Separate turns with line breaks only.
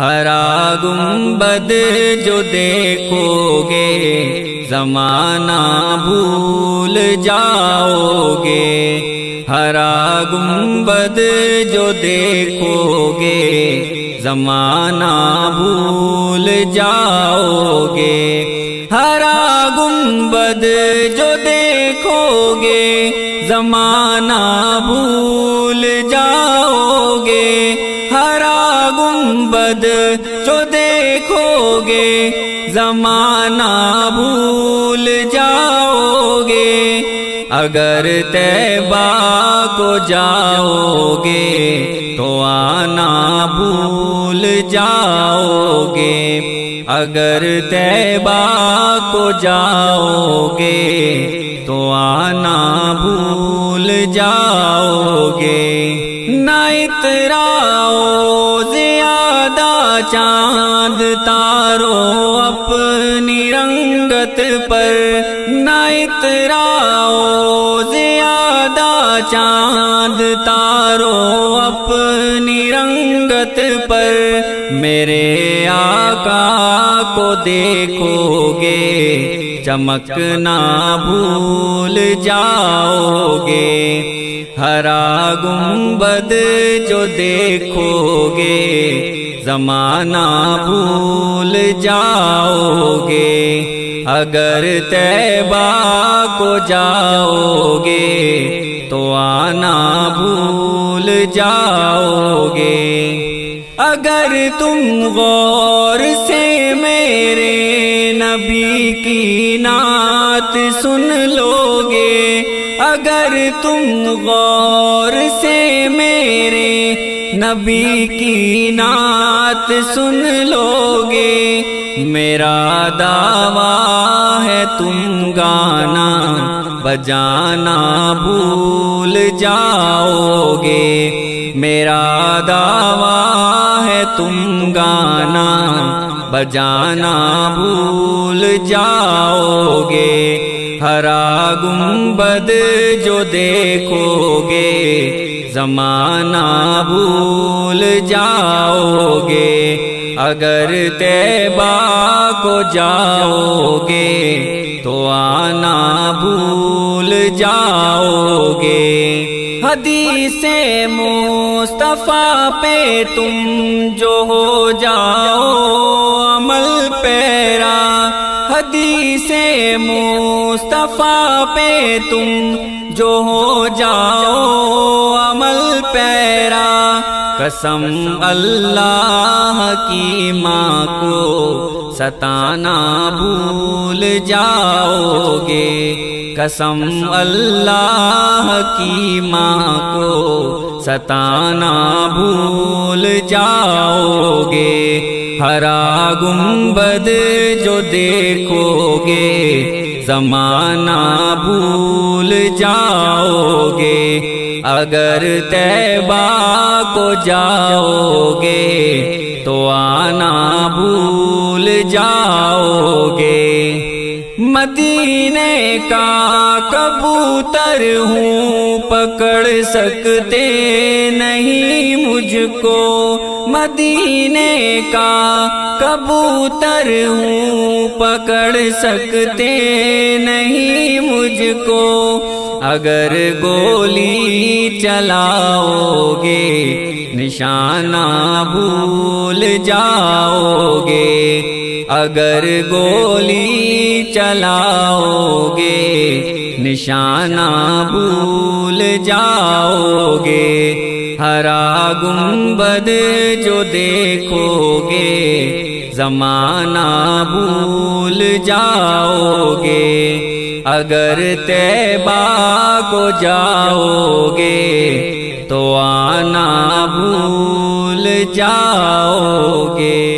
ہرا گنبد جو دیکھو گے زمانہ بھول جاؤ گے، ہرا گنبد جو دیکھو گے زمانہ بھول جاؤ گے، ہرا گنبد جو دیکھو گے زمانہ بھول جاؤ گے، ہرا گنبد جو دیکھو گے زمانہ بھول جاؤ گے، اگر طیبہ کو جاؤ گے تو آنا بھول جاؤ گے، اگر طیبہ کو جاؤ گے تو آنا بھول جاؤ گے، نہ اتراؤ زیادہ چاند تارو اپنی رنگت پر، نہ اتراؤ زیادہ چاند تارو اپنی رنگت پر، میرے آقا کو دیکھو گے چمکنا بھول جاؤ گے، ہرا گنبد جو دیکھو گے زمانہ بھول جاؤ گے، اگر طیبہ کو جاؤ گے تو آنا بھول جاؤ گے، اگر تم غور سے میرے نبی کی نعت سن لو گے، اگر تم غور سے میرے نبی کی نعت سن لو گے، میرا دعویٰ ہے تم گانا بجانا بھول جاؤ گے، میرا دعویٰ ہے تم گانا بجانا بھول جاؤ گے، ہرا گنبد جو دیکھو گے زمانہ بھول جاؤ گے، اگر طیبہ کو جاؤ گے تو آنا بھول جاؤ گے، حدیث مصطفیٰ پہ تم جو ہو جاؤ عمل پیرا، حدیث مصطفیٰ پہ تم جو ہو جاؤ عمل پیرا، قسم اللہ کی ماں کو ستانا بھول جاؤ گے، قسم اللہ کی ماں کو ستانا بھول جاؤ گے، ہرا گنبد جو دیکھو گے زمانہ بھول جاؤ گے، اگر طیبہ کو جاؤ گے تو آنا بھول جاؤ گے، مدینے کا کبوتر ہوں پکڑ سکتے نہیں مجھ کو، مدینے کا کبوتر ہوں پکڑ سکتے نہیں مجھ کو، اگر گولی چلاؤ گے نشانہ بھول جاؤ گے، اگر گولی چلاؤ گے نشانہ بھول جاؤ گے، ہرا گنبد جو دیکھو گے زمانہ بھول جاؤ گے، اگر طیبہ کو جاؤ گے تو آنا بھول جاؤ گے۔